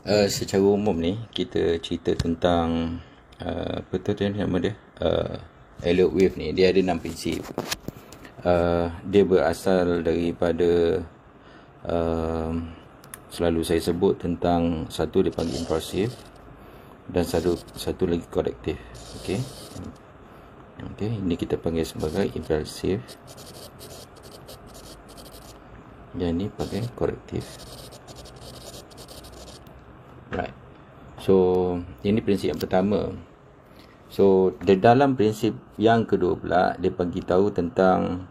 Secara umum ni kita cerita tentang apa tu nama dia, Elliott wave ni. Dia ada 6 prinsip. Dia berasal daripada selalu saya sebut tentang satu dia panggil impulsif dan satu lagi korektif. Okey, ini kita panggil sebagai impulsif, yang ni panggil korektif. Right. So ini prinsip yang pertama. So di dalam prinsip yang kedua pula, dia bagi tahu tentang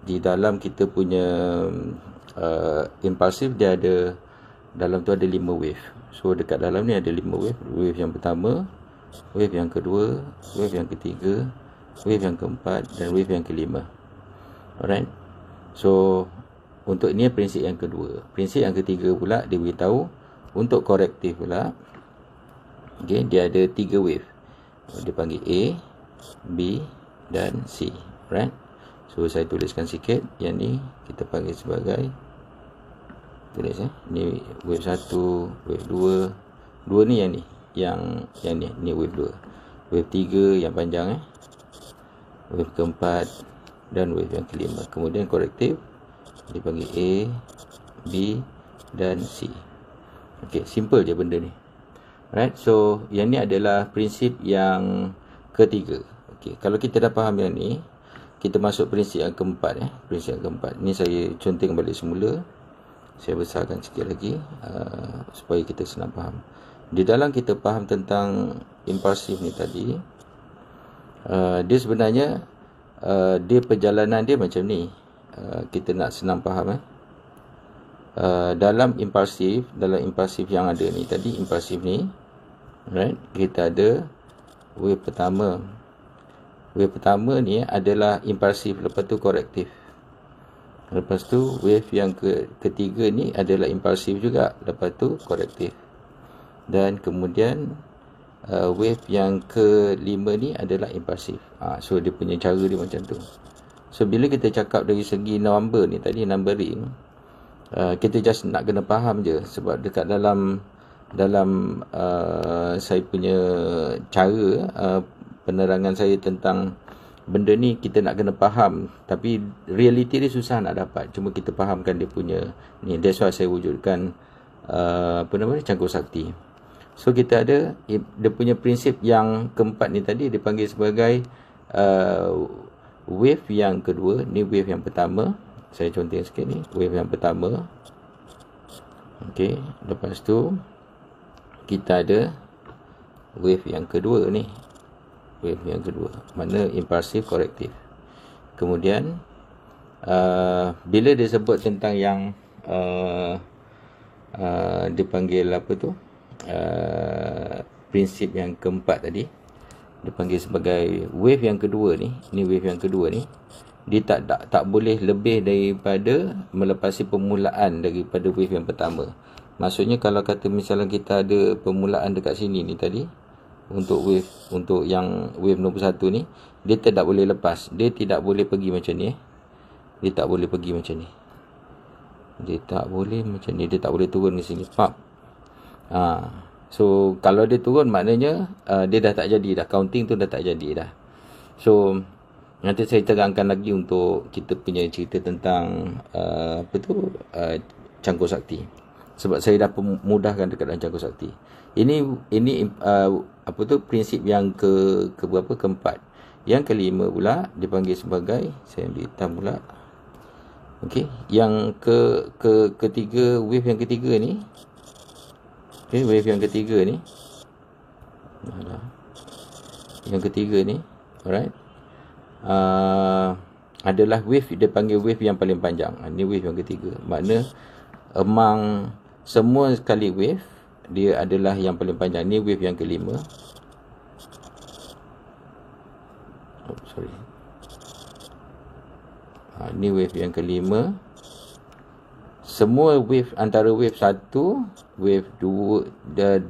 di dalam kita punya impulsif, dia ada dalam tu ada 5 wave. So dekat dalam ni ada 5 wave. Wave yang pertama, wave yang kedua, wave yang ketiga, wave yang keempat dan wave yang kelima. Alright. So untuk ini prinsip yang kedua. Prinsip yang ketiga pula dia beritahu untuk korektif pula, okay, dia ada 3 wave. Dia panggil A, B dan C. Right. So saya tuliskan sikit. Yang ni kita panggil sebagai, tulis ni wave 1, wave 2. 2 ni yang ni. Yang ni wave 2. Wave 3 yang panjang wave keempat dan wave yang kelima. Kemudian korektif dipanggil A, B dan C. Okey, simple je benda ni. Right, so yang ni adalah prinsip yang ketiga. Okey, kalau kita dah faham yang ni, kita masuk prinsip yang keempat. Prinsip yang keempat ni saya conteng balik semula. Saya besarkan sikit lagi supaya kita senang faham. Di dalam kita faham tentang impulsif ni tadi, dia sebenarnya dia perjalanan dia macam ni. Kita nak senang faham dalam impulsif yang ada ni tadi, impulsif ni, right, kita ada wave pertama. Wave pertama ni adalah impulsif, lepas tu korektif. Lepas tu wave yang ketiga ni adalah impulsif juga, lepas tu korektif. Dan kemudian wave yang kelima ni adalah impulsif. So dia punya cara dia macam tu. So bila kita cakap dari segi number ni tadi, numbering, kita just nak kena faham je. Sebab dekat dalam saya punya cara penerangan saya tentang benda ni, kita nak kena faham. Tapi realiti dia susah nak dapat. Cuma kita fahamkan dia punya ni. That's why saya wujudkan cangkul sakti. So kita ada dia punya prinsip yang keempat ni tadi, dipanggil sebagai wave yang kedua. Ni wave yang pertama. Saya contoh sikit ni, wave yang pertama. Okey, lepas tu kita ada wave yang kedua ni. Wave yang kedua, mana impulsif korektif. Kemudian bila dia sebut tentang yang dipanggil apa tu, prinsip yang keempat tadi, dipanggil sebagai wave yang kedua ni. Ni wave yang kedua ni, dia tak boleh lebih daripada melepasi permulaan daripada wave yang pertama. Maksudnya kalau kata misalnya kita ada permulaan dekat sini ni tadi, untuk yang wave nombor 1 ni, dia tidak boleh lepas. Dia tidak boleh pergi macam ni. Dia tak boleh pergi macam ni. Dia tak boleh macam ni. Dia tak boleh turun ke sini. Pap. So kalau dia turun, maknanya dia dah tak jadi dah. Counting tu dah tak jadi dah. So nanti saya terangkan lagi untuk kita punya cerita tentang cangkul sakti. Sebab saya dah mudahkan dekat dalam cangkul sakti. Ini prinsip yang berapa? Keempat. Yang kelima pula dipanggil sebagai, saya ambil hitam pula. Okey, yang ketiga, wave yang ketiga ni. Okey, wave yang ketiga ni. Yang ketiga ni, alright. Adalah wave, dia panggil wave yang paling panjang. Ini wave yang ketiga. Makna among semua sekali wave, dia adalah yang paling panjang. Ni wave yang kelima. Ni wave yang kelima. Semua wave, antara wave 1, wave 2, 3,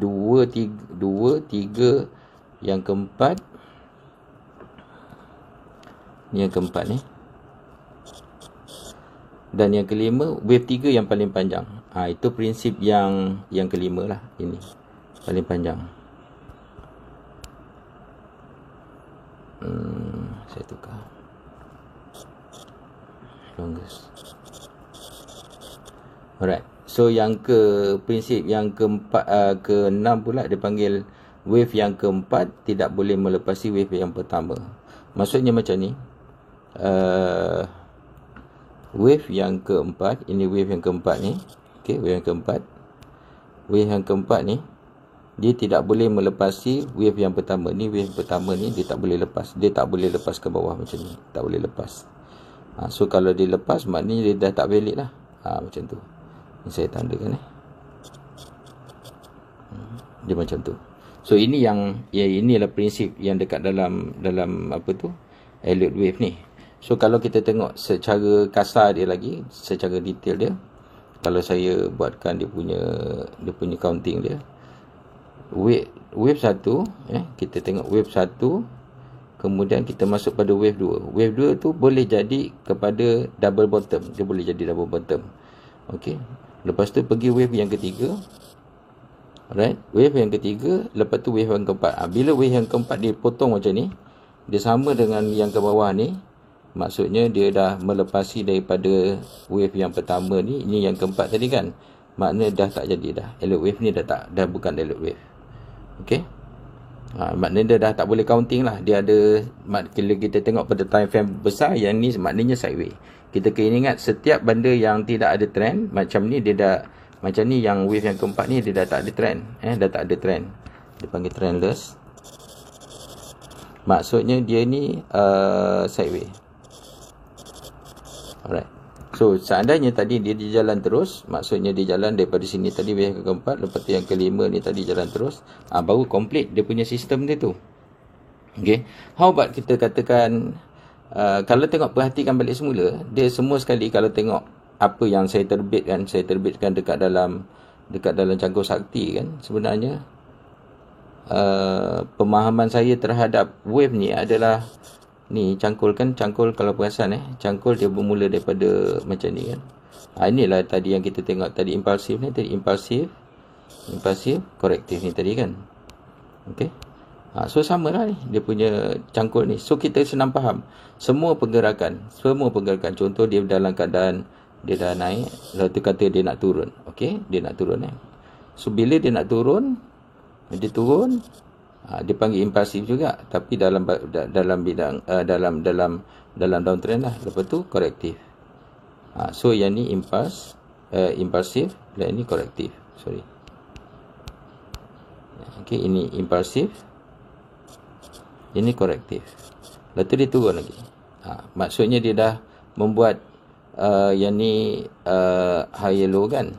yang keempat. Ni yang keempat ni. Dan yang kelima, wave 3 yang paling panjang. Itu prinsip yang kelima lah. Ini paling panjang. Saya tukar longest. Alright. So yang prinsip yang keenam pula dipanggil wave yang keempat tidak boleh melepasi wave yang pertama. Maksudnya macam ni. Wave yang keempat, ini wave yang keempat ni. Okey, wave yang keempat. Wave yang keempat ni dia tidak boleh melepasi wave yang pertama. Ni wave pertama ni dia tak boleh lepas. Dia tak boleh lepas ke bawah macam ni. Tak boleh lepas. So kalau dia lepas, maknanya dia dah tak valid lah. Macam tu. Ini saya tandakan dia macam tu. So ini inilah prinsip yang dekat dalam apa tu, Elliott wave ni. So kalau kita tengok secara kasar dia lagi, secara detail dia, kalau saya buatkan dia punya counting dia, wave 1, kita tengok wave 1, kemudian kita masuk pada wave 2. Wave 2 tu boleh jadi kepada double bottom. Dia boleh jadi double bottom. Okey. Lepas tu pergi wave yang ketiga. Alright. Wave yang ketiga. Lepas tu wave yang keempat. Bila wave yang keempat dia potong macam ni, dia sama dengan yang ke bawah ni. Maksudnya dia dah melepasi daripada wave yang pertama ni. Ini yang keempat tadi kan. Maknanya dah tak jadi dah. Elliott wave ni dah bukan Elliott wave. Okey. Maknanya dia dah tak boleh counting lah. Dia ada, kalau kita tengok pada time frame besar, yang ni maknanya sideway. Kita kena ingat setiap benda yang tidak ada trend macam ni, dia dah, macam ni yang wave yang keempat ni dia dah tak ada trend. Dah tak ada trend. Dia panggil trendless. Maksudnya dia ni sideway. Alright. So seandainya tadi dia jalan terus, maksudnya dia jalan daripada sini tadi wave keempat, lepas tu yang kelima ni tadi jalan terus, baru complete dia punya sistem dia tu. Okay. How about kita katakan, kalau tengok perhatikan balik semula, dia semua sekali kalau tengok apa yang saya terbitkan dekat dalam Cangkul Sakti kan, sebenarnya pemahaman saya terhadap wave ni adalah ni cangkul kalau perasan cangkul dia bermula daripada macam ni kan. Inilah tadi yang kita tengok tadi, impulsif ni tadi, impulsif korektif ni tadi kan. Okey. So samalah ni dia punya cangkul ni. So kita senang faham semua pergerakan, contoh dia dalam keadaan dia dah naik, lalu tu kata dia nak turun. Okey, dia nak turun So bila dia nak turun, dia turun, dia panggil impulsif juga, tapi dalam bidang dalam downtrend lah. Lepas tu korektif. So yang ni impulsif dan ini korektif. Sorry. Okey, ini impulsif, ini korektif. Lepas tu dia turun lagi. Maksudnya dia dah membuat yang ni high low kan.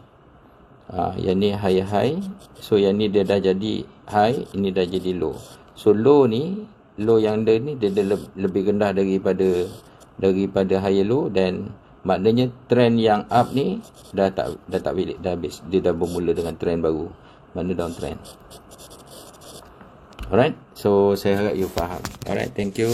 Yang ni high. So yang ni dia dah jadi high, ini dah jadi low. So low yang dia ni dia lebih rendah daripada high low, dan maknanya trend yang up ni dah tak valid, dah habis. Dia dah bermula dengan trend baru, makna downtrend. Alright, so saya harap you faham. Alright, thank you.